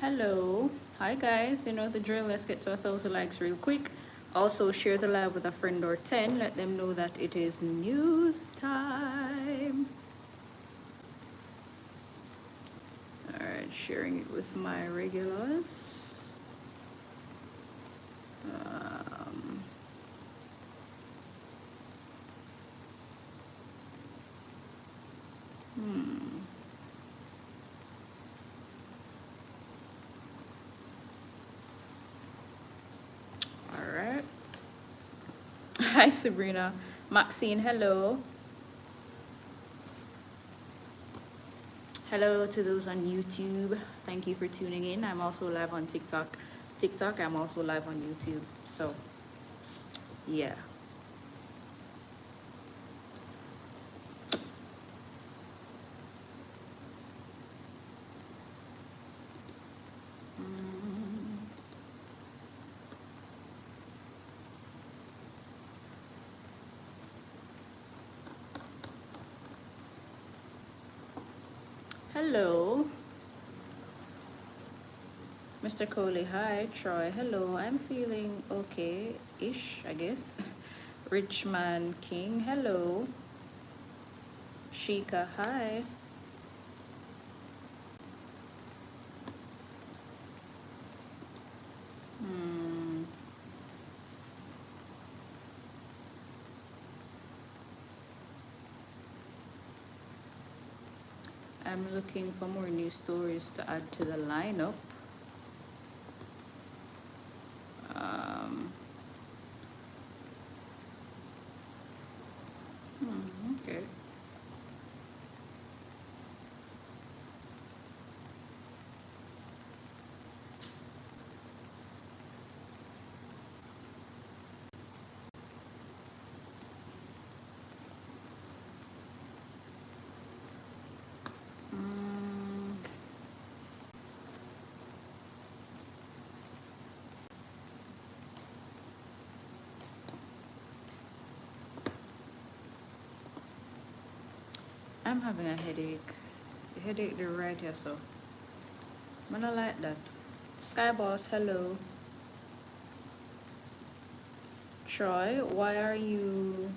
Hello. Hi guys. You know the drill. Let's get to 1,000 likes real quick. Also share the live with a friend or 10. Let them know that it is news time. Alright, sharing it with my regulars. Um, hmm. Alright. Hi Sabrina. Maxine, hello. Hello to those on YouTube. Thank you for tuning in. I'm also live on TikTok. I'm also live on YouTube. So, yeah. Mm. Hello, Mr. Coley. Hi, Troy. Hello, I'm feeling okay-ish, I guess. Richman King. Hello, Shika. Hi. Hmm. I'm looking for more news stories to add to the lineup. Um, okay. Mm, I'm having a headache. The headache, the right here, so I'm gonna like that. Sky Boss. Hello, Troy. Why are you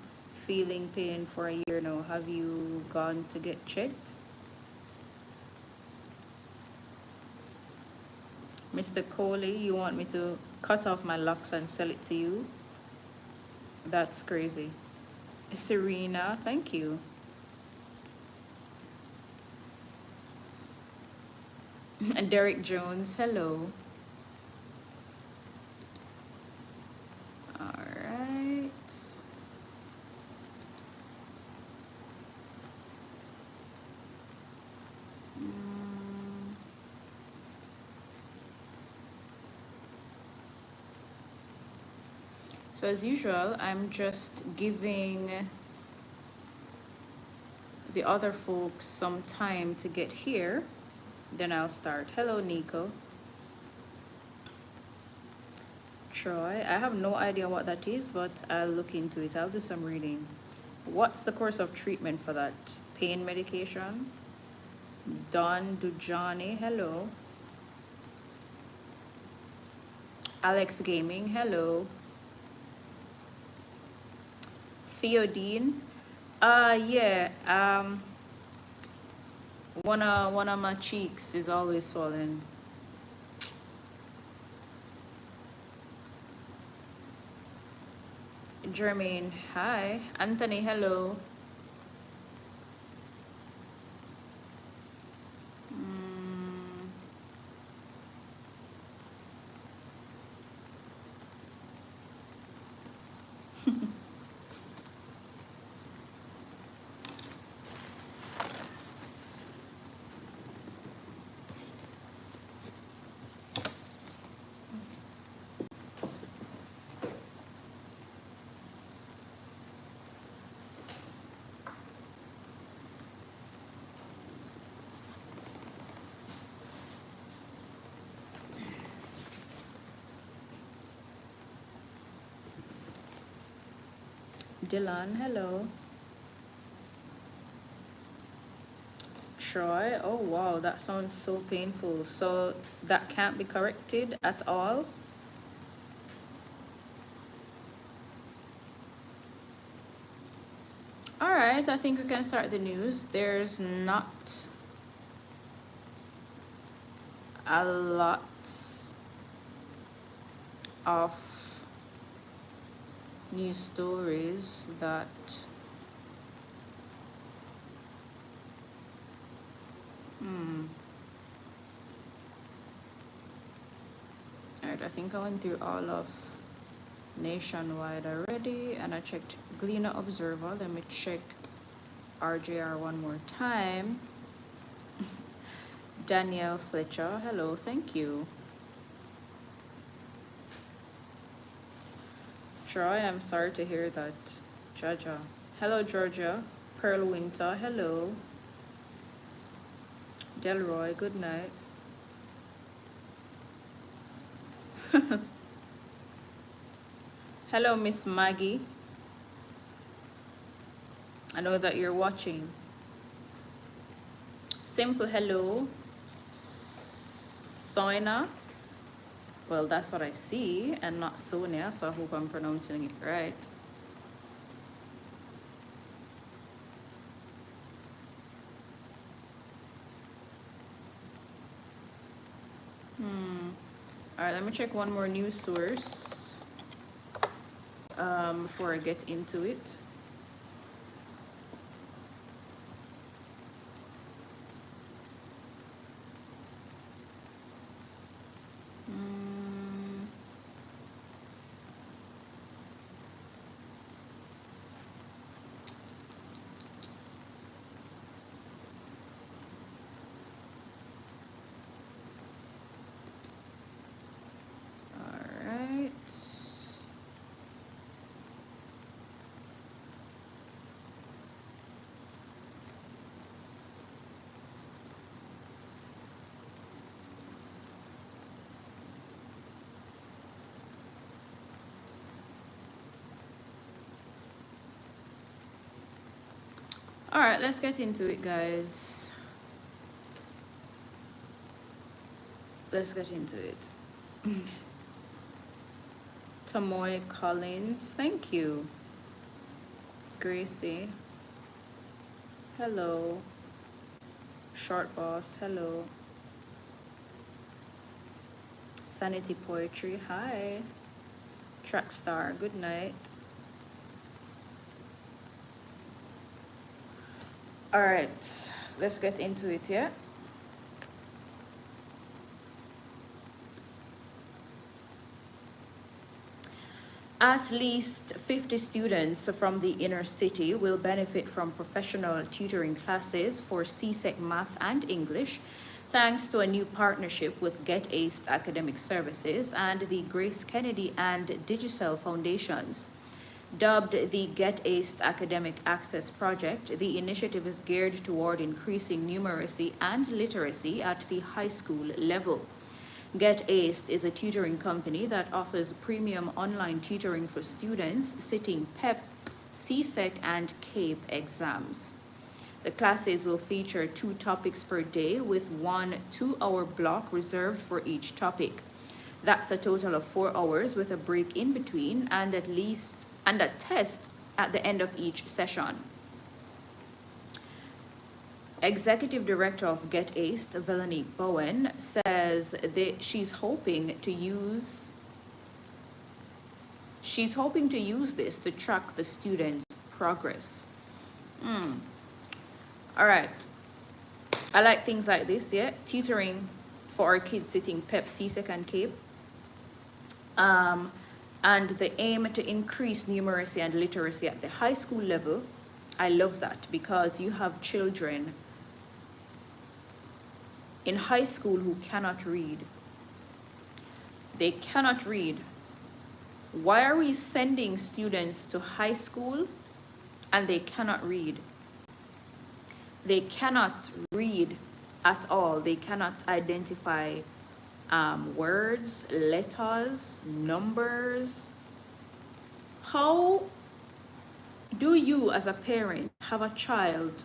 feeling pain for a year now? Have you gone to get checked? Mr. Coley, you want me to cut off my locks and sell it to you? That's crazy. Serena, thank you. And Derek Jones, hello. All right. Mm, So as usual, I'm just giving the other folks some time to get here. Then I'll start. Hello, Nico. Troy, I have no idea what that is, but I'll look into it. I'll do some reading. What's the course of treatment for that? Pain medication? Don Dujani, hello. Alex Gaming, hello. Theodine, yeah. One of my cheeks is always swollen. Jermaine, hi. Anthony, hello. Mm, Dylan, hello. Troy, oh wow, that sounds so painful. So that can't be corrected at all? All right, I think we can start the news. There's not a lot of news stories that hmm. All right, I think I went through all of Nationwide already, and I checked Gleaner Observer. Let me check RJR one more time. Danielle Fletcher, hello, thank you. Troy, I'm sorry to hear that. Jaja, hello Georgia. Pearl Winter, hello. Delroy, good night. Hello, Miss Maggie. I know that you're watching. Simple hello. Soina. Well, that's what I see, and not Sonia, so I hope I'm pronouncing it right. All right, let me check one more news source before I get into it. All right, let's get into it, guys. Let's get into it. Tamoy Collins, thank you. Gracie, hello. Short Boss, hello. Sanity Poetry, hi. Trackstar, good night. All right, let's get into it, yeah? At least 50 students from the inner city will benefit from professional tutoring classes for CSEC Math and English, thanks to a new partnership with Get Aced Academic Services and the Grace Kennedy and Digicel Foundations. Dubbed the Get Aced Academic Access Project, the initiative is geared toward increasing numeracy and literacy at the high school level. Get Aced is a tutoring company that offers premium online tutoring for students sitting PEP, CSEC, and CAPE exams. The classes will feature 2 topics per day with 1 2-hour block reserved for each topic. That's a total of 4 hours with a break in between and a test at the end of each session. Executive Director of Get Aced, Veronique Bowen, says that she's hoping to use this to track the students' progress. All right. I like things like this, yeah? Tutoring for our kids sitting PEP, CSEC, and CAPE. And the aim to increase numeracy and literacy at the high school level. I love that because you have children in high school who cannot read. They cannot read. Why are we sending students to high school and they cannot read? They cannot read at all. They cannot identify words, letters, numbers. How do you as a parent have a child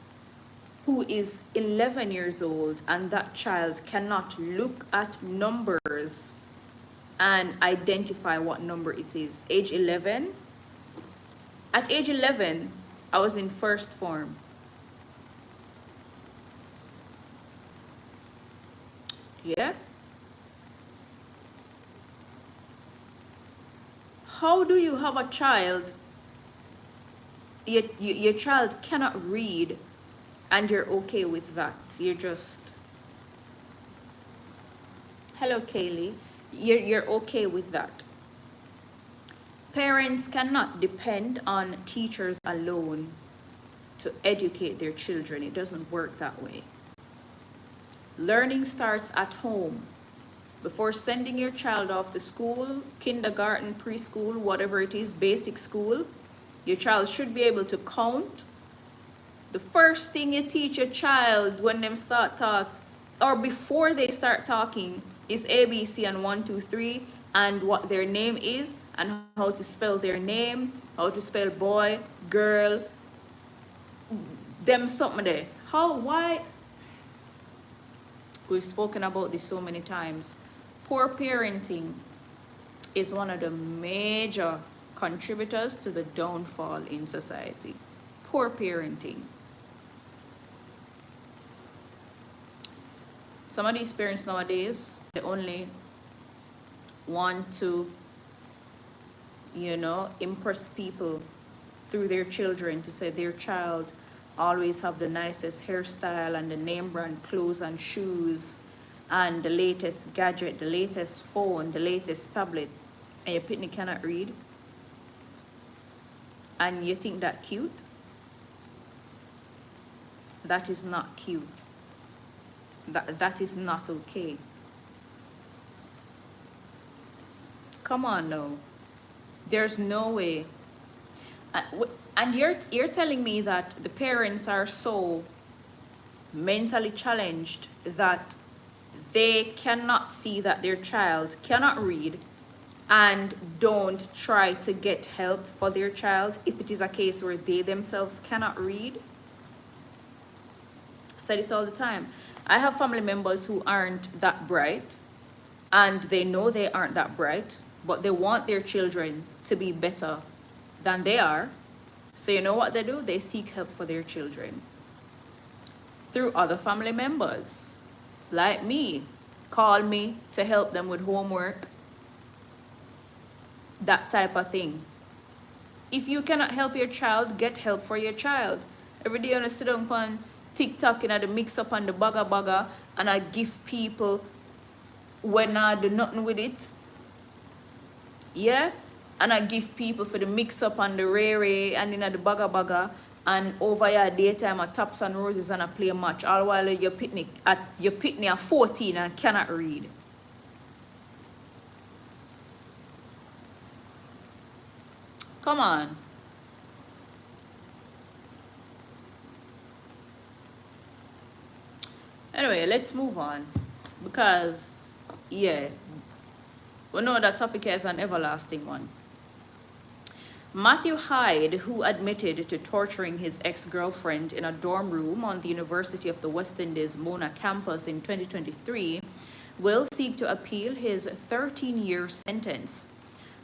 who is 11 years old and that child cannot look at numbers and identify what number it is. Age 11. At age 11, I was in first form. Yeah? How do you have a child, your child cannot read and you're okay with that? You're just, hello Kaylee, you're okay with that. Parents cannot depend on teachers alone to educate their children. It doesn't work that way. Learning starts at home. Before sending your child off to school, kindergarten, preschool, whatever it is, basic school, your child should be able to count. The first thing you teach your child when them start talk, or before they start talking, is ABC and 1, 2, 3, and what their name is, and how to spell their name, how to spell boy, girl, them something there. Why? We've spoken about this so many times. Poor parenting is one of the major contributors to the downfall in society. Poor parenting. Some of these parents nowadays, they only want to, impress people through their children, to say their child always have the nicest hairstyle and the name brand clothes and shoes and the latest gadget, the latest phone, the latest tablet, and your pitney cannot read, and you think that cute? That is not cute. That is not okay. Come on now. There's no way. And you're telling me that the parents are so mentally challenged that they cannot see that their child cannot read and don't try to get help for their child if it is a case where they themselves cannot read? I say this all the time. I have family members who aren't that bright, and they know they aren't that bright, but they want their children to be better than they are. So you know what they do? They seek help for their children through other family members, like me. Call me to help them with homework, that type of thing. If you cannot help your child, get help for your child. Every day I sit down on TikTok and I mix up on the bagger and I give people when I do nothing with it. Yeah? And I give people for the mix up on the ray and in the bagger and over here daytime at Taps and Roses and I play a match. All while your picnic at 14 and cannot read. Come on. Anyway, let's move on, because yeah, we know that topic is an everlasting one. Matthew Hyde, who admitted to torturing his ex-girlfriend in a dorm room on the University of the West Indies Mona campus in 2023, will seek to appeal his 13-year sentence.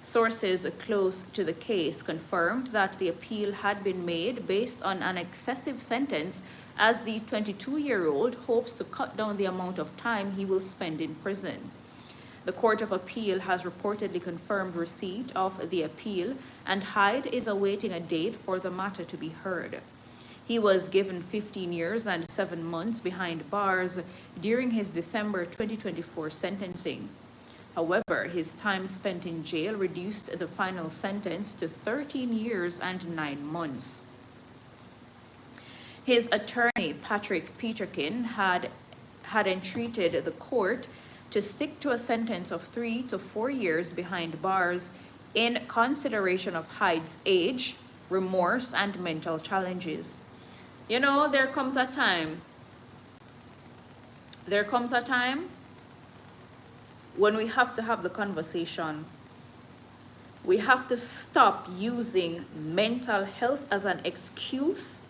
Sources close to the case confirmed that the appeal had been made based on an excessive sentence, as the 22-year-old hopes to cut down the amount of time he will spend in prison. The Court of Appeal has reportedly confirmed receipt of the appeal, and Hyde is awaiting a date for the matter to be heard. He was given 15 years and 7 months behind bars during his December 2024 sentencing. However, his time spent in jail reduced the final sentence to 13 years and 9 months. His attorney, Patrick Peterkin, had entreated the court to stick to a sentence of 3 to 4 years behind bars in consideration of Hyde's age, remorse, and mental challenges. You know, there comes a time when we have to have the conversation. We have to stop using mental health as an excuse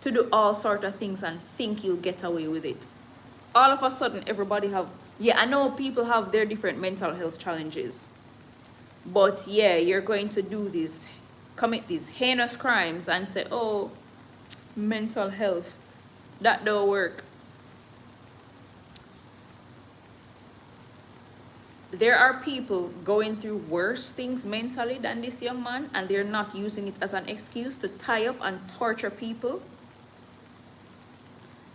to do all sort of things and think you'll get away with it. All of a sudden, everybody have, yeah, I know people have their different mental health challenges, but yeah, you're going to do these, commit these heinous crimes and say, oh, mental health, that don't work. There are people going through worse things mentally than this young man, and they're not using it as an excuse to tie up and torture people.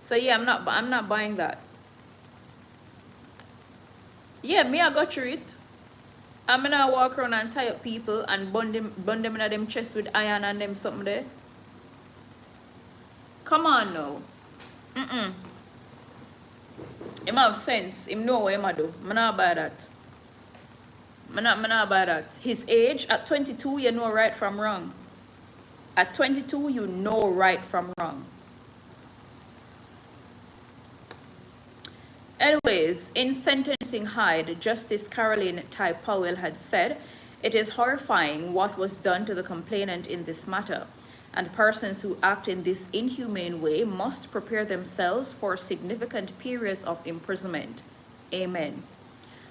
So yeah, I'm not buying that. Yeah, me I got through it. I'm gonna walk around and tie up people and bun them in them chest with iron and them something there. Come on now. Him have sense. Him know what him a do. I'm not buy that. I'm not buy that. His age, at 22, you know right from wrong. At 22, you know right from wrong. Anyways, in sentencing Hyde, Justice Caroline Ty Powell had said, "It is horrifying what was done to the complainant in this matter, and persons who act in this inhumane way must prepare themselves for significant periods of imprisonment. Amen."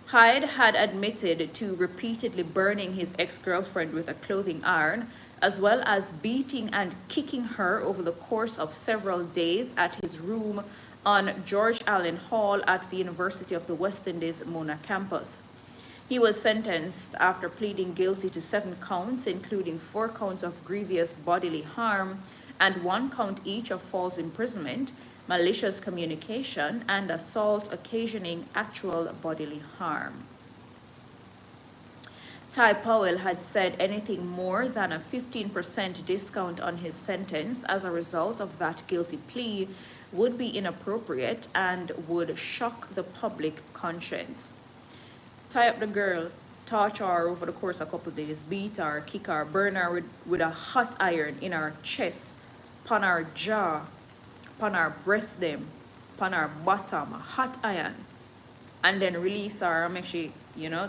Hyde had admitted to repeatedly burning his ex-girlfriend with a clothing iron, as well as beating and kicking her over the course of several days at his room on George Allen Hall at the University of the West Indies Mona campus. He was sentenced after pleading guilty to 7 counts, including 4 counts of grievous bodily harm and 1 count each of false imprisonment, malicious communication, and assault occasioning actual bodily harm. Ty Powell had said anything more than a 15% discount on his sentence as a result of that guilty plea would be inappropriate and would shock the public conscience. Tie up the girl, torture her over the course of a couple of days, beat her, kick her, burn her with a hot iron in her chest, upon her jaw, upon her breast them, upon her bottom, a hot iron, and then release her and make she,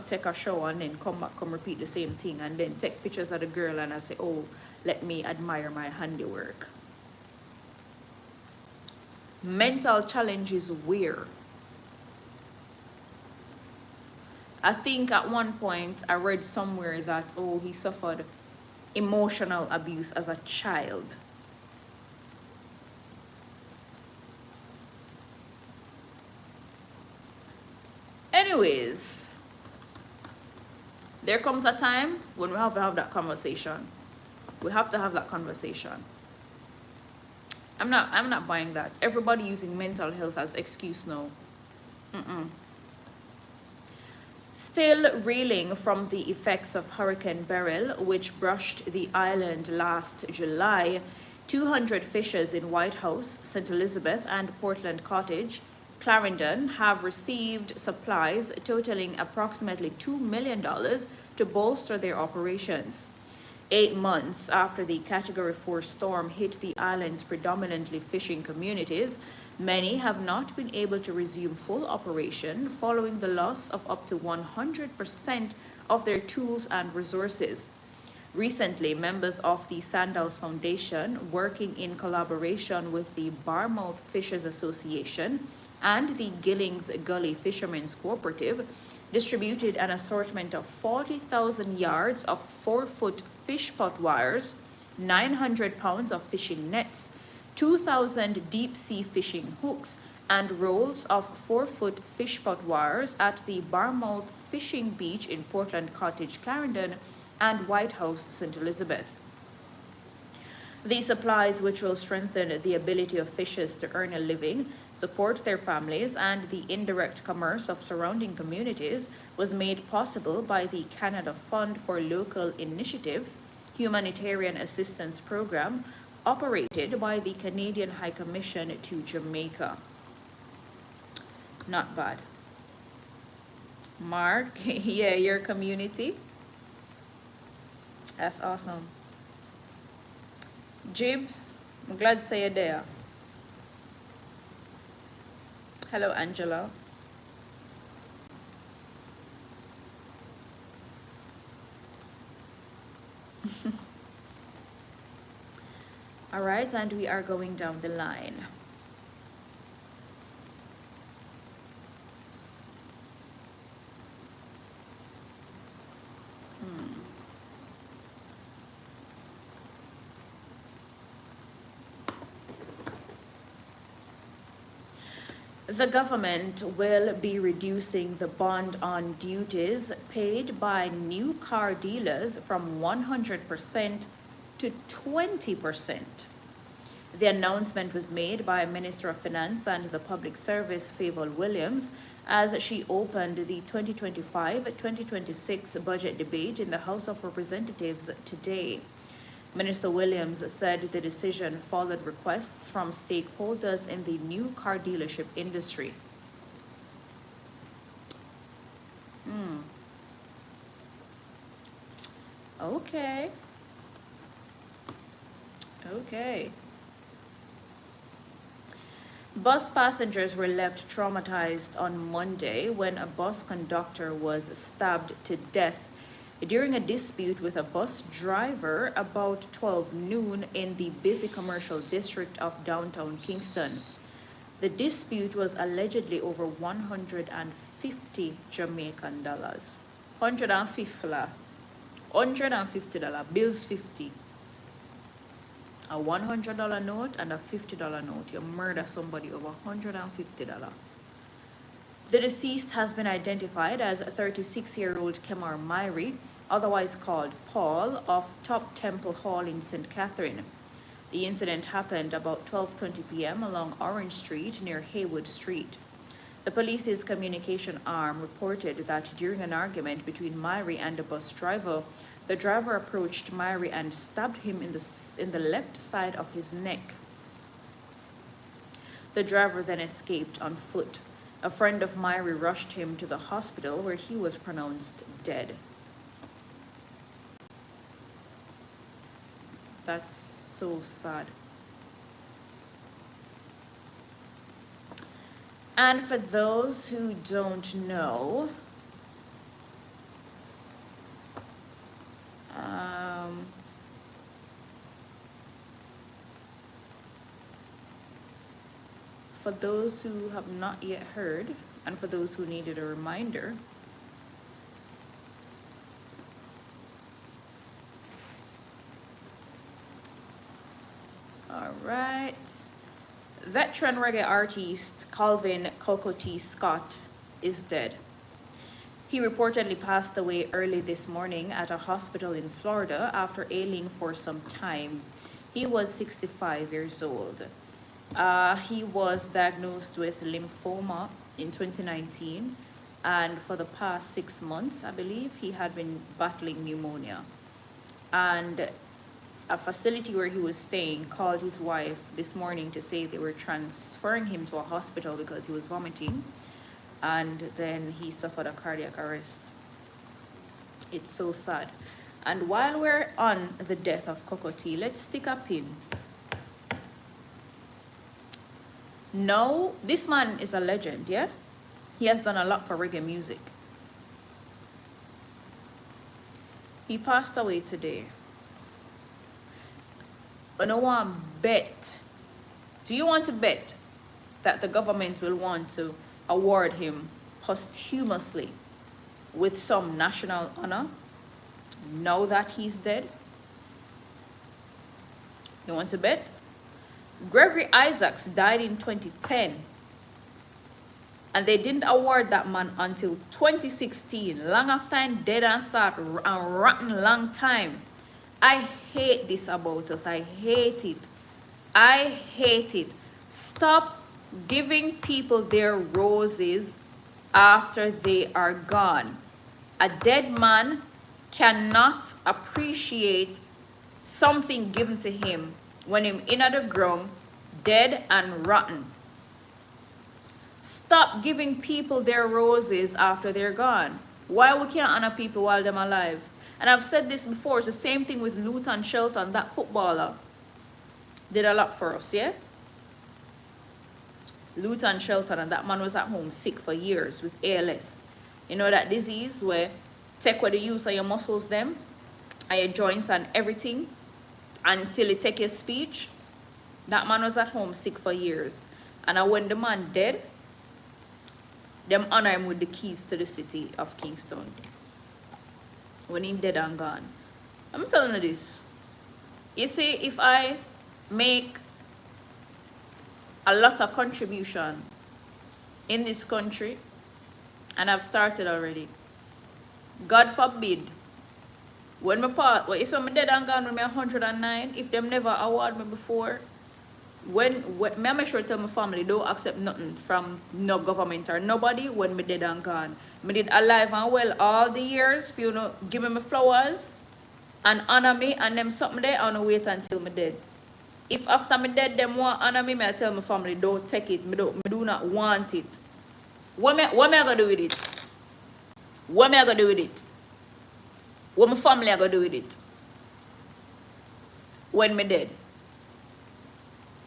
take a shower and then come back, come repeat the same thing, and then take pictures of the girl and I say, oh, let me admire my handiwork. Mental challenge is weird. I think at one point I read somewhere that, oh, he suffered emotional abuse as a child. Anyways, there comes a time when we have to have that conversation. We have to have that conversation. I'm not buying that. Everybody using mental health as excuse now. Still reeling from the effects of Hurricane Beryl, which brushed the island last July, 200 fishers in White House, St. Elizabeth, and Portland Cottage, Clarendon, have received supplies totaling approximately $2 million to bolster their operations. 8 months after the Category 4 storm hit the island's predominantly fishing communities, many have not been able to resume full operation following the loss of up to 100% of their tools and resources. Recently, members of the Sandals Foundation, working in collaboration with the Barmouth Fishers Association and the Gillings Gully Fishermen's Cooperative, distributed an assortment of 40,000 yards of 4-foot fish pot wires, 900 pounds of fishing nets, 2,000 deep-sea fishing hooks, and rolls of 4-foot fish pot wires at the Barmouth Fishing Beach in Portland Cottage, Clarendon, and White House, St. Elizabeth. These supplies, which will strengthen the ability of fishers to earn a living, support their families, and the indirect commerce of surrounding communities, was made possible by the Canada Fund for Local Initiatives humanitarian assistance program operated by the Canadian High Commission to Jamaica. Not bad. Mark, yeah, your community. That's awesome. Jibs, I'm glad to say you're there. Hello, Angela. All right, and we are going down the line. The government will be reducing the bond on duties paid by new car dealers from 100% to 20%. The announcement was made by Minister of Finance and the Public Service Favour Williams as she opened the 2025-2026 budget debate in the House of Representatives today. Minister Williams said the decision followed requests from stakeholders in the new car dealership industry. Okay. Bus passengers were left traumatized on Monday when a bus conductor was stabbed to death during a dispute with a bus driver about 12 noon in the busy commercial district of downtown Kingston. The dispute was allegedly over 150 Jamaican dollars. $150, bills 50. A $100 note and a $50 note. You murder somebody over $150. The deceased has been identified as 36-year-old Kemar Myrie, otherwise called Paul, of Top Temple Hall in St. Catherine. The incident happened about 12:20 p.m. along Orange Street near Haywood Street. The police's communication arm reported that during an argument between Myrie and the bus driver, the driver approached Myrie and stabbed him in the left side of his neck. The driver then escaped on foot. A friend of Myrie rushed him to the hospital where he was pronounced dead. That's so sad. And for those who don't know, for those who have not yet heard, and for those who needed a reminder, all right. Veteran reggae artist Calvin Coco T. Scott is dead. He reportedly passed away early this morning at a hospital in Florida after ailing for some time. He was 65 years old. He was diagnosed with lymphoma in 2019, and for the past 6 months, I believe, he had been battling pneumonia. And a facility where he was staying called his wife this morning to say they were transferring him to a hospital because he was vomiting, and then he suffered a cardiac arrest. It's so sad. And while we're on the death of Coco T, let's stick a pin. No, this man is a legend, yeah? He has done a lot for reggae music. He passed away today. I don't want to bet. Do you want to bet that the government will want to award him posthumously with some national honor now that he's dead? You want to bet? Gregory Isaacs died in 2010, and they didn't award that man until 2016, long after I'm dead and start a rotten long time. I hate this about us. I hate it. I hate it. Stop giving people their roses after they are gone. A dead man cannot appreciate something given to him when him in the ground, dead and rotten. Stop giving people their roses after they're gone. Why we can't honor people while they're alive? And I've said this before, it's the same thing with Luton Shelton, that footballer did a lot for us, yeah? Luton Shelton, and that man was at home sick for years with ALS. You know that disease where take away the use of your muscles them, and your joints and everything, until it take your speech. That man was at home sick for years. And when the man dead, them honor him with the keys to the city of Kingston. When he dead and gone. I'm telling you this. You see, if I make a lot of contribution in this country, and I've started already, God forbid, when my part, well, it's when my dead and gone when me 109, if them never award me before, when me make sure tell my family don't accept nothing from no government or nobody when me dead and gone. Me did alive and well all the years, if you know, give me my flowers and honor me and them something there, I wanna wait until me dead. If after me dead them want honor me, I tell my family don't take it. Me do not want it. What me I gonna do with it? What me I gonna do with it? What my family I gonna do with it? When me dead?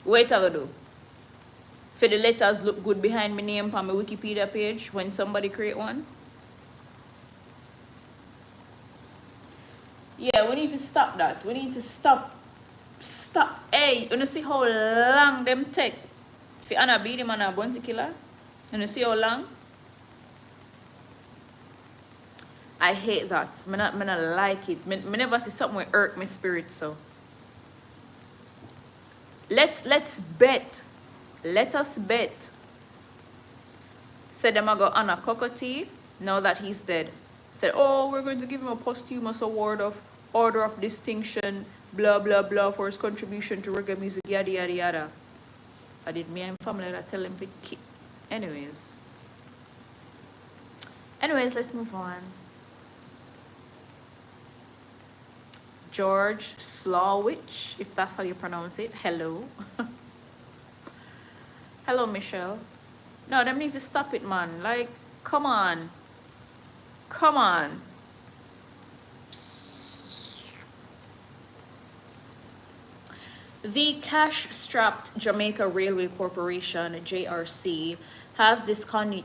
What I gonna do? For the letters look good behind my name on my Wikipedia page when somebody create one? Yeah, we need to stop that. We need to stop. Hey, you see how long them take? If you wanna beat him on a bounty killer, you see how long? I hate that. Me not like it. Me never see something that hurt my spirit so. Let's bet. Let us bet. Said them I go honor Cocotti now that he's dead. Said, oh, we're going to give him a posthumous award of Order of Distinction, blah blah blah, for his contribution to reggae music, yada yada yada. I did me and family that tell him to keep. Anyways, let's move on. George Slawich, if that's how you pronounce it. Hello. Hello, Michelle. No, them need to stop it, man. Like, come on. Come on. The cash-strapped Jamaica Railway Corporation, JRC, has discontinued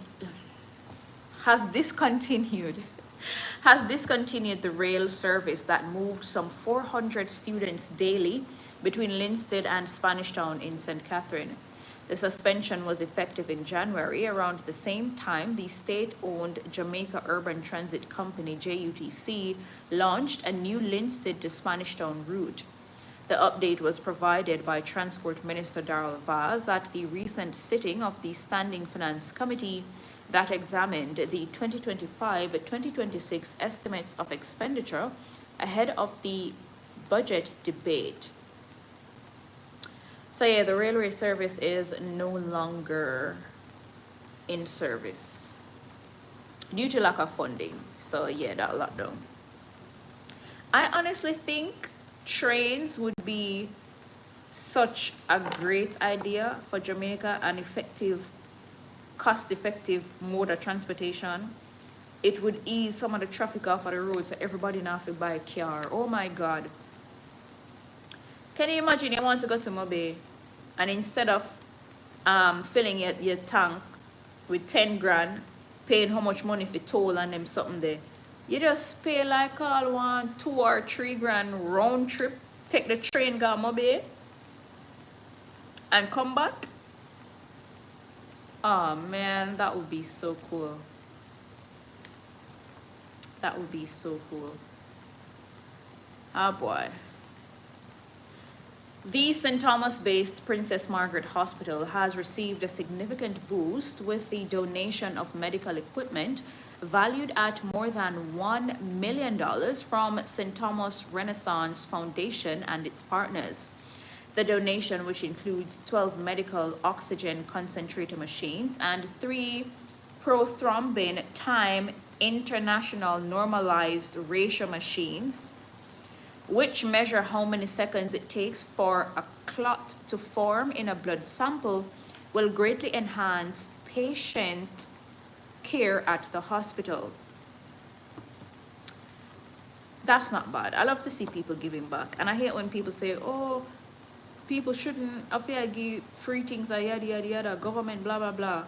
the rail service that moved some 400 students daily between Linstead and Spanish Town in St. Catherine. The suspension was effective in January. Around the same time, the state-owned Jamaica Urban Transit Company, JUTC, launched a new Linstead to Spanish Town route. The update was provided by Transport Minister Darrell Vaz at the recent sitting of the Standing Finance Committee that examined the 2025-2026 estimates of expenditure ahead of the budget debate. So yeah, the railway service is no longer in service due to lack of funding. So yeah, that lockdown. I honestly think trains would be such a great idea for Jamaica, an effective, cost-effective mode of transportation. It would ease some of the traffic off of the road so everybody now have to buy a car. Oh my God. Can you imagine you want to go to Mobe and instead of filling your tank with 10 grand, paying how much money for toll and them something there, you just pay like all 1, 2 or 3 grand round trip, take the train go Mobe and come back. Oh man, that would be so cool. That would be so cool. Oh boy. The St. Thomas-based Princess Margaret Hospital has received a significant boost with the donation of medical equipment valued at more than $1 million from St. Thomas Renaissance Foundation and its partners. The donation, which includes 12 medical oxygen concentrator machines and 3 prothrombin time international normalized ratio machines, which measure how many seconds it takes for a clot to form in a blood sample, will greatly enhance patient care at the hospital. That's not bad. I love to see people giving back. And I hate when people say, oh, people shouldn't give free things, yada, yada, yada, government, blah, blah, blah.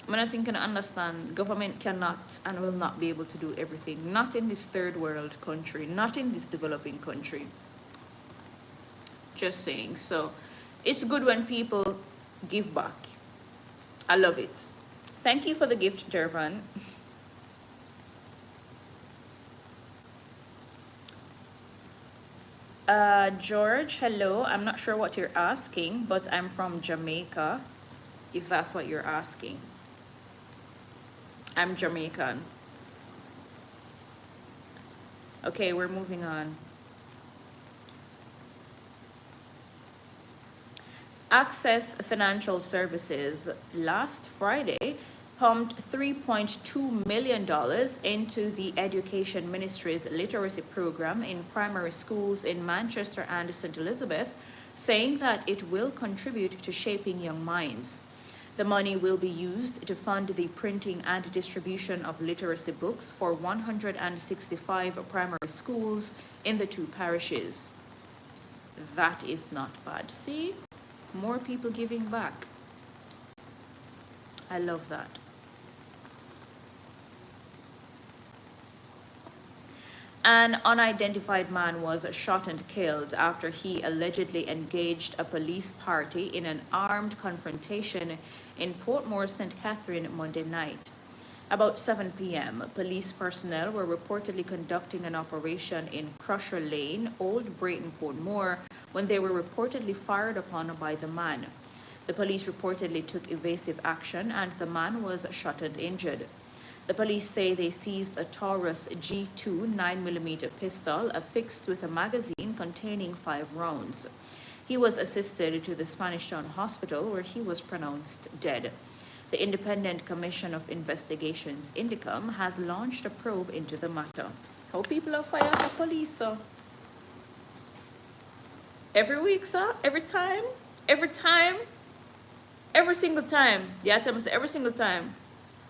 I'm not thinking, understand, government cannot and will not be able to do everything. Not in this third world country, not in this developing country. Just saying. So it's good when people give back. I love it. Thank you for the gift, Jervan. George, hello. I'm not sure what you're asking, but I'm from Jamaica, if that's what you're asking. I'm Jamaican. Okay, we're moving on. Access Financial Services last Friday pumped $3.2 million into the Education Ministry's literacy program in primary schools in Manchester and St. Elizabeth, saying that it will contribute to shaping young minds. The money will be used to fund the printing and distribution of literacy books for 165 primary schools in the 2 parishes. That is not bad. See? More people giving back. I love that. An unidentified man was shot and killed after he allegedly engaged a police party in an armed confrontation in Portmore, St. Catherine, Monday night. About 7 p.m., police personnel were reportedly conducting an operation in Crusher Lane, Old Brayton, Portmore, when they were reportedly fired upon by the man. The police reportedly took evasive action and the man was shot and injured. The police say they seized a Taurus G2 9mm pistol affixed with a magazine containing 5 rounds. He was assisted to the Spanish Town Hospital where he was pronounced dead. The Independent Commission of Investigations, INDICOM, has launched a probe into the matter. How people are fired at the police, sir? Every week, sir? Every time? Every time? Every single time. Yeah, tell me, every single time.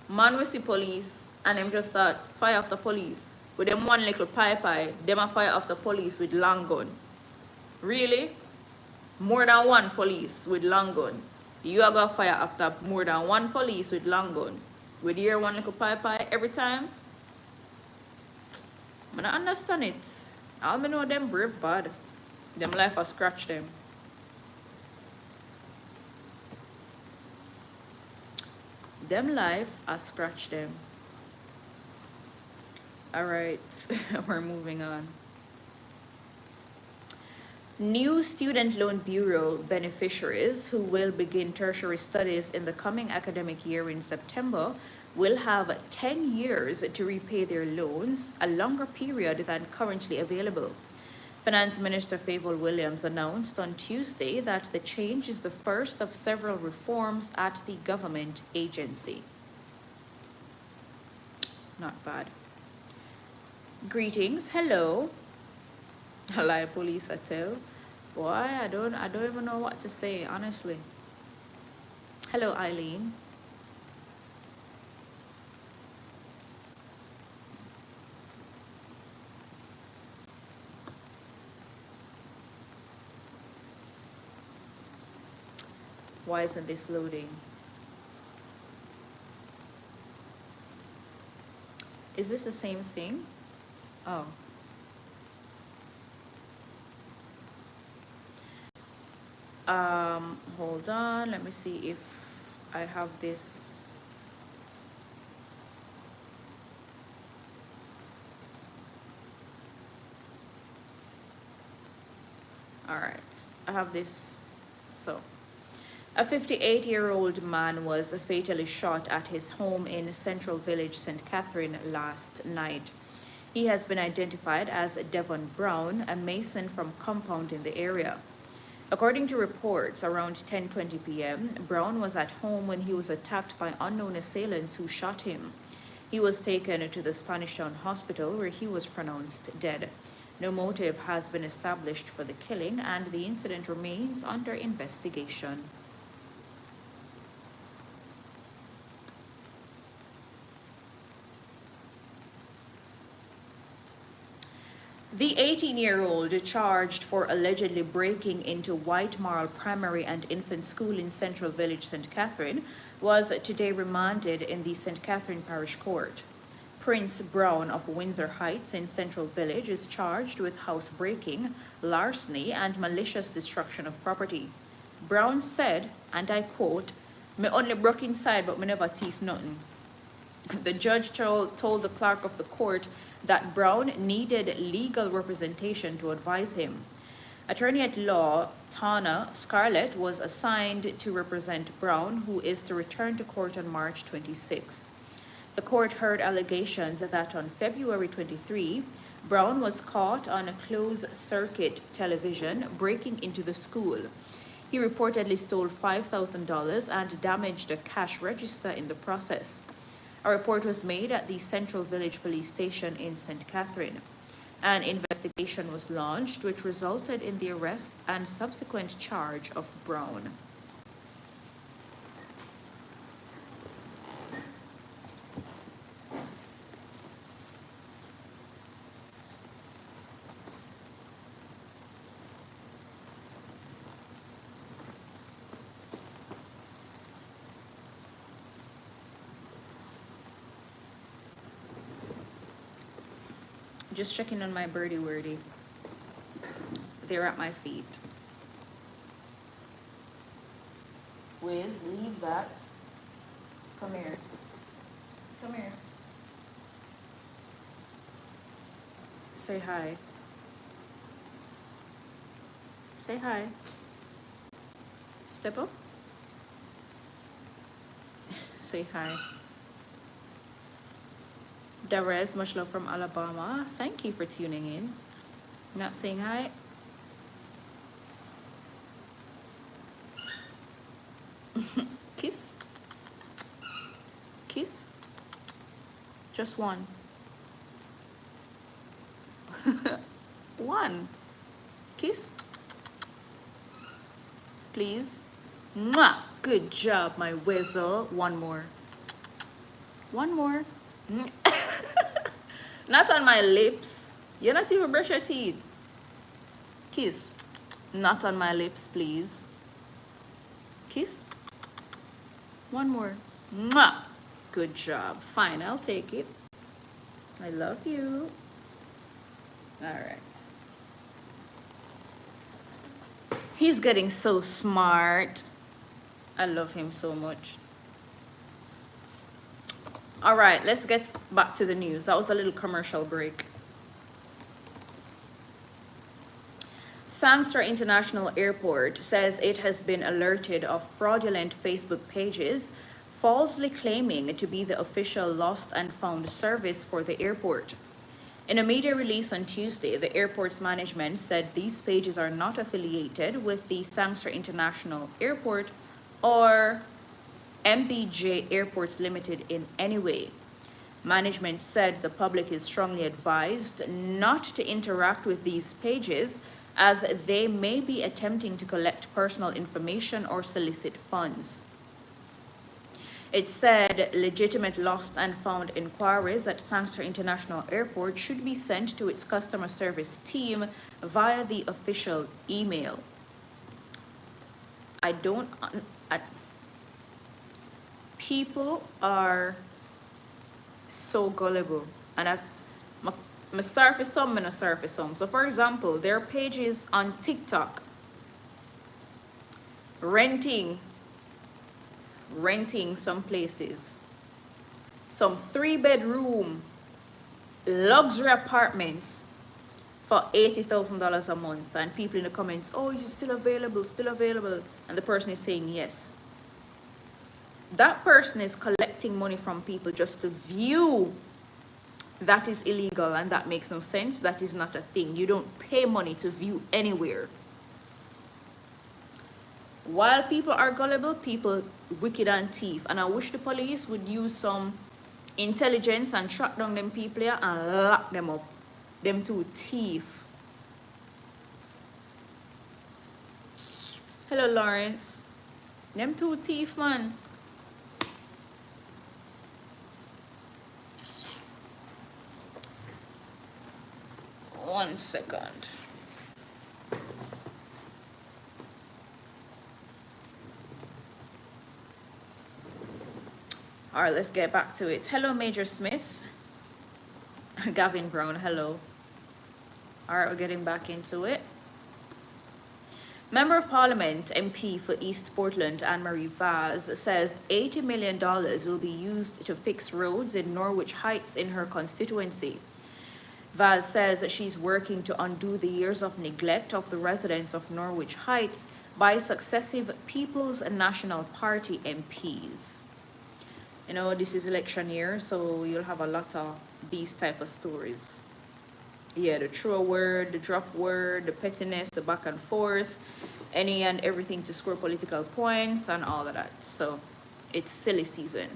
Man we see police and them just start fire after police. With them one little pie, them a fire after police with long gun. Really? More than one police with long gun. You are gonna fire after more than one police with long gun. With your one little pie every time? I don't understand it. All me know them brave bad. Them life a scratch them. Them life, I scratch them. All right, we're moving on. New Student Loan Bureau beneficiaries who will begin tertiary studies in the coming academic year in September will have 10 years to repay their loans, a longer period than currently available. Finance Minister Favour Williams announced on Tuesday that the change is the first of several reforms at the government agency. Not bad. Greetings, hello. Lie police I tell. Boy, I don't even know what to say, honestly. Hello, Eileen. Why isn't this loading? Is this the same thing? Oh. Hold on, let me see if I have this. All right, I have this. So a 58-year-old man was fatally shot at his home in Central Village, St. Catherine last night. He has been identified as Devon Brown, a mason from compound in the area. According to reports, around 10:20 p.m., Brown was at home when he was attacked by unknown assailants who shot him. He was taken to the Spanish Town Hospital where he was pronounced dead. No motive has been established for the killing and the incident remains under investigation. The 18-year-old charged for allegedly breaking into White Marl Primary and Infant School in Central Village, St. Catherine, was today remanded in the St. Catherine Parish Court. Prince Brown of Windsor Heights in Central Village is charged with housebreaking, larceny, and malicious destruction of property. Brown said, and I quote, "Me only broke inside, but me never thief nothing." The judge told the clerk of the court that Brown needed legal representation to advise him. Attorney at law Tana Scarlett was assigned to represent Brown, who is to return to court on March 26. The court heard allegations that on February 23, Brown was caught on a closed-circuit television breaking into the school. He reportedly stole $5,000 and damaged a cash register in the process. A report was made at the Central Village Police Station in St. Catherine. An investigation was launched, which resulted in the arrest and subsequent charge of Brown. Just checking on my birdie wordy. They're at my feet. Wiz, leave that. Come here. Come here. Say hi. Say hi. Step up. Say hi. Darez, much love from Alabama. Thank you for tuning in. Not saying hi. Kiss. Kiss. Just one. One. Kiss. Please. Mwah. Good job, my whistle. One more. One more. Not on my lips. You're not even brush your teeth. Kiss. Not on my lips, please. Kiss. One more. Mwah. Good job. Fine, I'll take it. I love you. All right. He's getting so smart. I love him so much. All right, let's get back to the news. That was a little commercial break. Sangster International Airport says it has been alerted of fraudulent Facebook pages falsely claiming to be the official lost and found service for the airport. In a media release on Tuesday, the airport's management said these pages are not affiliated with the Sangster International Airport or MBJ Airports Limited in any way. Management said the public is strongly advised not to interact with these pages as they may be attempting to collect personal information or solicit funds. It said legitimate lost and found inquiries at Sangster International Airport should be sent to its customer service team via the official email. People are so gullible, and I'm sorry for some, and I'm sorry for some. So for example, there are pages on TikTok renting some places, some 3-bedroom luxury apartments for $80,000 a month, and people in the comments, oh, is it still available, and the person is saying yes. That person is collecting money from people just to view. That is illegal, and that makes no sense. That is not a thing. You don't pay money to view anywhere. While people are gullible, people wicked and thief. And I wish the police would use some intelligence and track down them people here and lock them up. Them two thief. Hello, Lawrence. Them two thief, man. One second. All right, let's get back to it. Hello, Major Smith. Gavin Brown, hello. All right, we're getting back into it. Member of Parliament MP for East Portland, Anne-Marie Vaz, says $80 million will be used to fix roads in Norwich Heights in her constituency. Vaz says she's working to undo the years of neglect of the residents of Norwich Heights by successive People's National Party MPs. You know, this is election year, so you'll have a lot of these type of stories. Yeah, the true word, the drop word, the pettiness, the back and forth, any and everything to score political points and all of that. So it's silly season.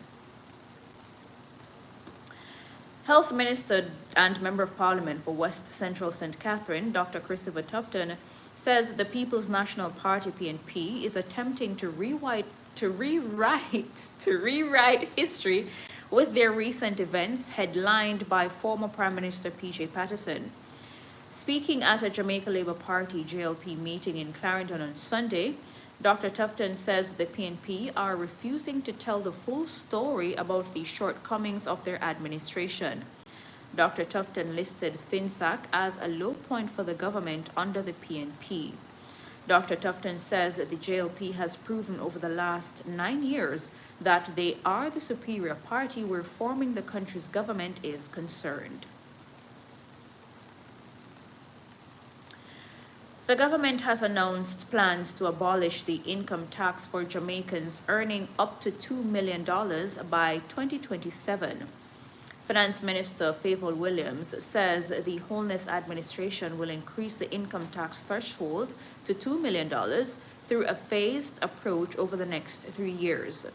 Health Minister and Member of Parliament for West Central St. Catherine, Dr. Christopher Tufton, says the People's National Party PNP is attempting to rewrite history with their recent events headlined by former Prime Minister PJ Patterson. Speaking at a Jamaica Labour Party JLP meeting in Clarendon on Sunday, Dr. Tufton says the PNP are refusing to tell the full story about the shortcomings of their administration. Dr. Tufton listed FinSAC as a low point for the government under the PNP. Dr. Tufton says that the JLP has proven over the last 9 years that they are the superior party where forming the country's government is concerned. The government has announced plans to abolish the income tax for Jamaicans earning up to $2 million by 2027. Finance Minister Favour Williams says the Holness administration will increase the income tax threshold to $2 million through a phased approach over the next 3 years.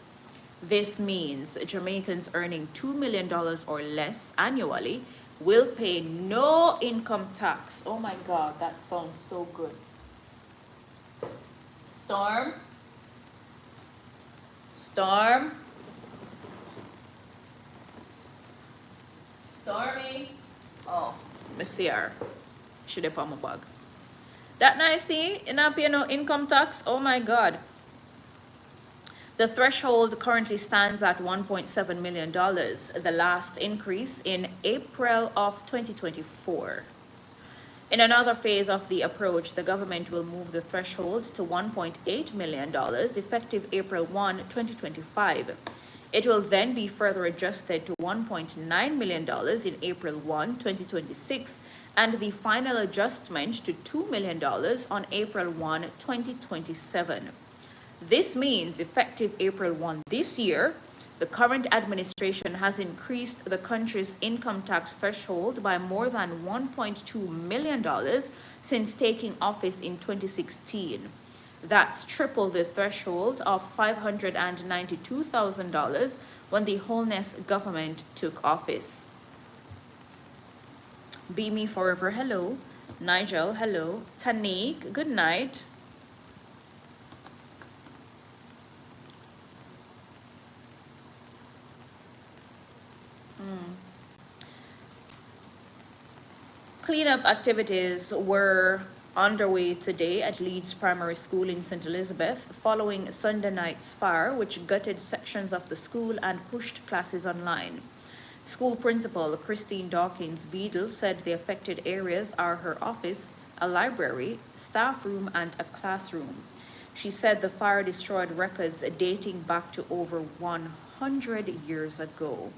This means Jamaicans earning $2 million or less annually will pay no income tax. Oh my God, that sounds so good. Storm? Storm? Stormy? Oh, me see her. She dey on my bag. That nice, see? You not pay no income tax? Oh my God. The threshold currently stands at $1.7 million, the last increase in April of 2024. In another phase of the approach, the government will move the threshold to $1.8 million effective April 1, 2025. It will then be further adjusted to $1.9 million in April 1, 2026, and the final adjustment to $2 million on April 1, 2027. This means effective April 1 this year, the current administration has increased the country's income tax threshold by more than $1.2 million since taking office in 2016. That's triple the threshold of $592,000 when the Holness government took office. Be Me Forever, hello. Nigel, hello. Tanik, good night. Cleanup activities were underway today at Leeds Primary School in St. Elizabeth following Sunday night's fire, which gutted sections of the school and pushed classes online. School principal Christine Dawkins Beadle said the affected areas are her office, a library, staff room, and a classroom. She said the fire destroyed records dating back to over 100 years ago.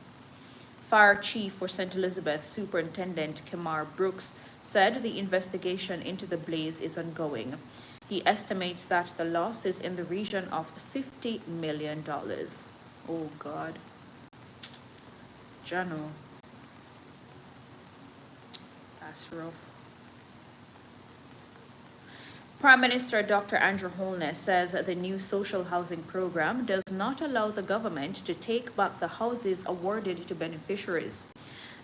Fire Chief for St. Elizabeth Superintendent Kemar Brooks said the investigation into the blaze is ongoing. He estimates that the loss is in the region of $50 million. Oh God. Jano. That's rough. Prime Minister Dr. Andrew Holness says the new social housing program does not allow the government to take back the houses awarded to beneficiaries.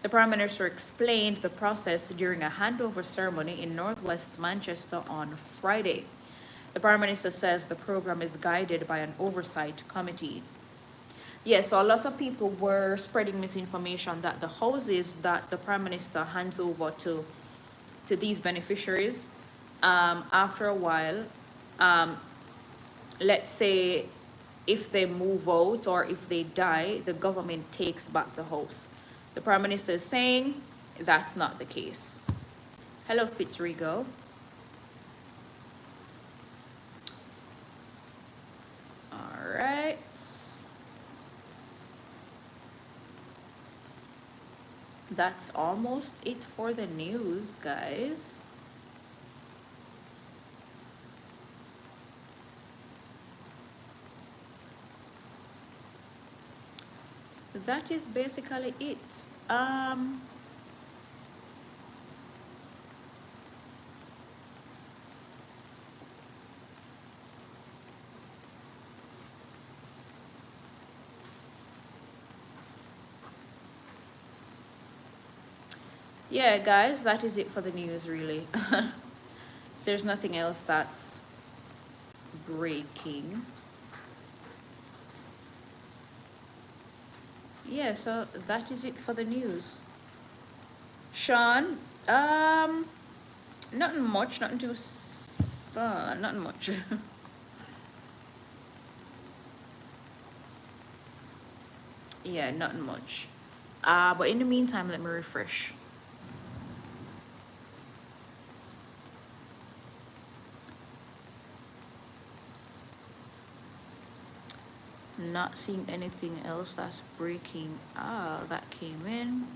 The Prime Minister explained the process during a handover ceremony in northwest Manchester on Friday. The Prime Minister says the program is guided by an oversight committee. Yes, so a lot of people were spreading misinformation that the houses that the Prime Minister hands over to these beneficiaries, after a while, let's say if they move out or if they die, the government takes back the house. The Prime Minister is saying that's not the case. Hello, Fitzrigo. All right. That's almost it for the news, guys. That is basically it. Yeah, guys, that is it for the news, really. There's nothing else that's breaking. Yeah, so that is it for the news. Sean, nothing much, nothing too, nothing much. Yeah, nothing much. But in the meantime, let me refresh. Not seeing anything else that's breaking. That came in.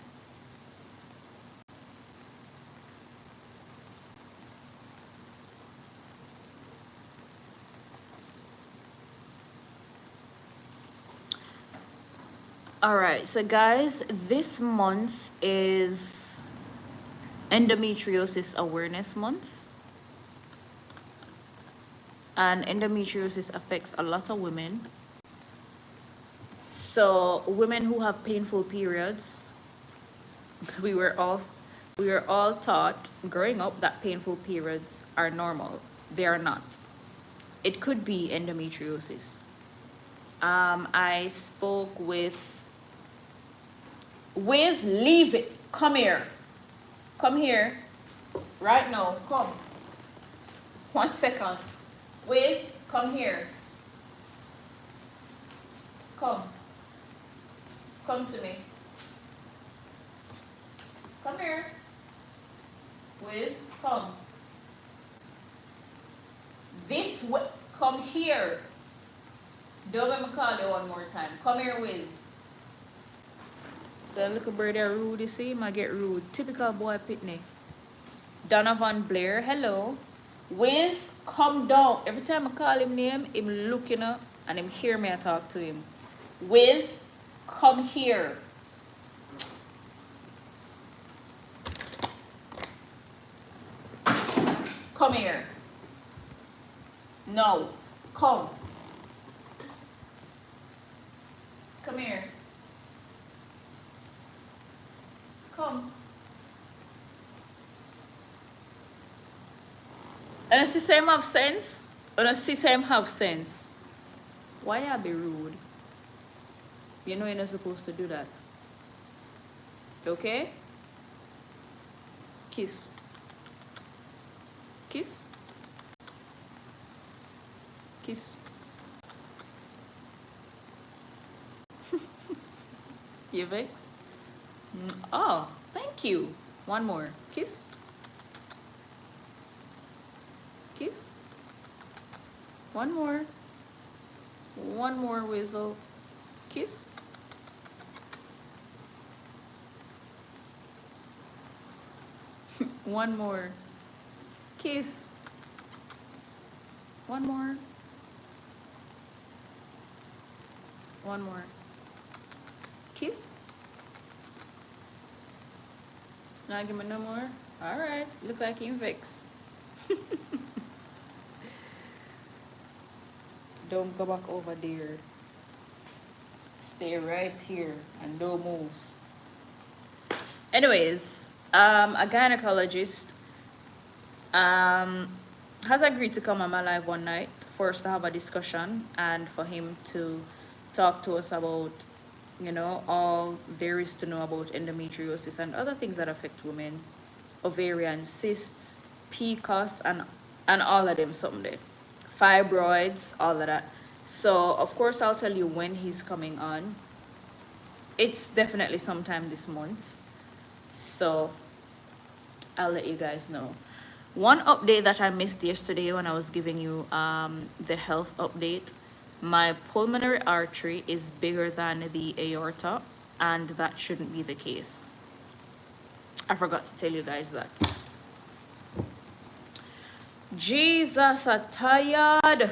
All right, so guys, this month is Endometriosis Awareness Month. And endometriosis affects a lot of women. So women who have painful periods, we were all taught growing up that painful periods are normal. They are not. It could be endometriosis. I spoke with Wiz, leave it. Come here. Come here. Right now. Come. 1 second. Wiz, come here. Come. Come to me. Come here. Wiz, come. This way. Come here. Don't let me call you one more time. Come here, Wiz. So little bird are rude, you see? I get rude. Typical boy pitney. Donovan Blair, hello. Wiz, come down. Every time I call him name, him looking up and him hear me I talk to him. Wiz, come here. Come here. No. Come. Come here. Come. And I see him have sense. And I see him have sense. Why I be rude? You know you're not supposed to do that. Okay? Kiss. Kiss. Kiss. You vex? Oh, thank you. One more. Kiss. Kiss. One more. One more whistle. Kiss. One more. Kiss. One more. One more. Kiss. Now give me no more. All right. Look like you vex. Don't go back over there. Stay right here and don't move. Anyways, a gynecologist has agreed to come on my live one night for us to have a discussion and for him to talk to us about, you know, all there is to know about endometriosis and other things that affect women, ovarian cysts, PCOS, and all of them someday, fibroids, all of that. So of course I'll tell you when he's coming on. It's definitely sometime this month. So I'll let you guys know. One update that I missed yesterday when I was giving you the health update, my pulmonary artery is bigger than the aorta, and that shouldn't be the case. I forgot to tell you guys that. Jesus, I'm tired.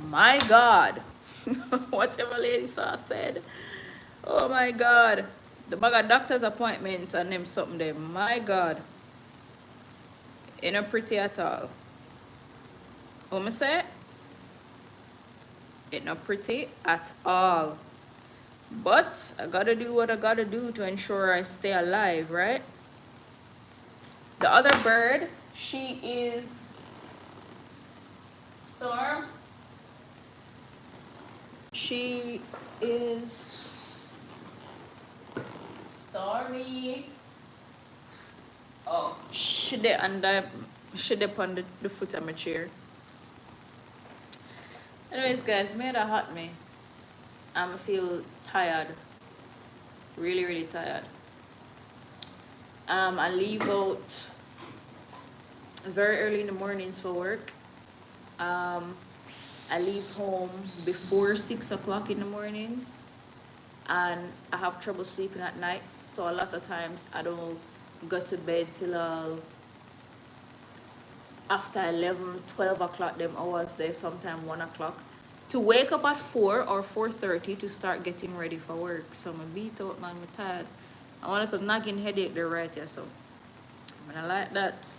My God. Whatever Lady Saw said. Oh my God. The bag of doctor's appointment and them something there. My God. It not pretty at all. What me say? It not pretty at all. But I gotta do what I gotta do to ensure I stay alive, right? The other bird, she is Storm. She is Stormy. Oh, she dey under, she dey on the foot of my chair. Anyways, guys, made a hot me. I feel tired, really, really tired. I leave out very early in the mornings for work. I leave home before 6 o'clock in the mornings, and I have trouble sleeping at night. So a lot of times I don't go to bed till after 11, 12 o'clock, them hours there, sometime 1 o'clock. To wake up at 4 or 4:30 to start getting ready for work. So I'm beat out, man, I'm tired. I want to nagging headache there right here, so I'm gonna like that.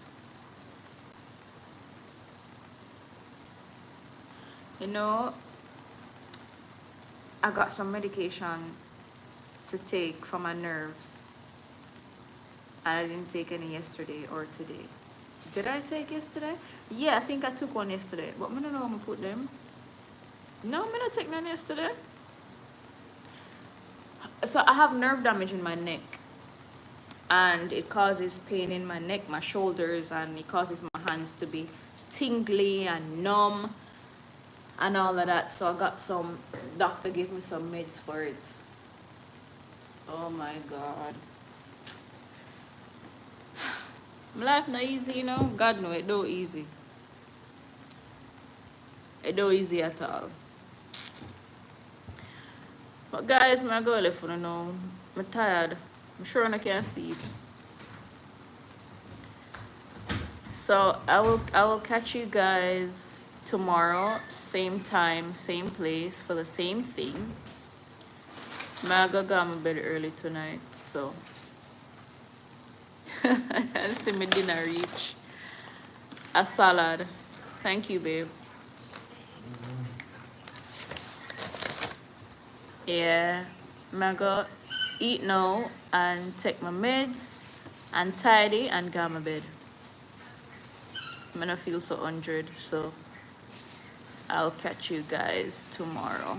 You know, I got some medication to take for my nerves, and I didn't take any yesterday or today. Did I take yesterday? Yeah, I think I took one yesterday, but I don't know how I'm gonna put them. No, I'm gonna take none yesterday. So I have nerve damage in my neck, and it causes pain in my neck, my shoulders, and it causes my hands to be tingly and numb and all of that. So I got some, doctor gave me some meds for it. Oh my God. My life not easy, you know. God know it don't easy. It don't easy at all. But guys, my girl, if you don't know, I'm tired. I'm sure I can see it. So I will catch you guys tomorrow, same time, same place for the same thing. I gotta go to bed early tonight, so I see my dinner reach. A salad. Thank you, babe. Yeah, I go eat now and take my meds and tidy and go to my bed. I'm gonna feel so 100, so I'll catch you guys tomorrow.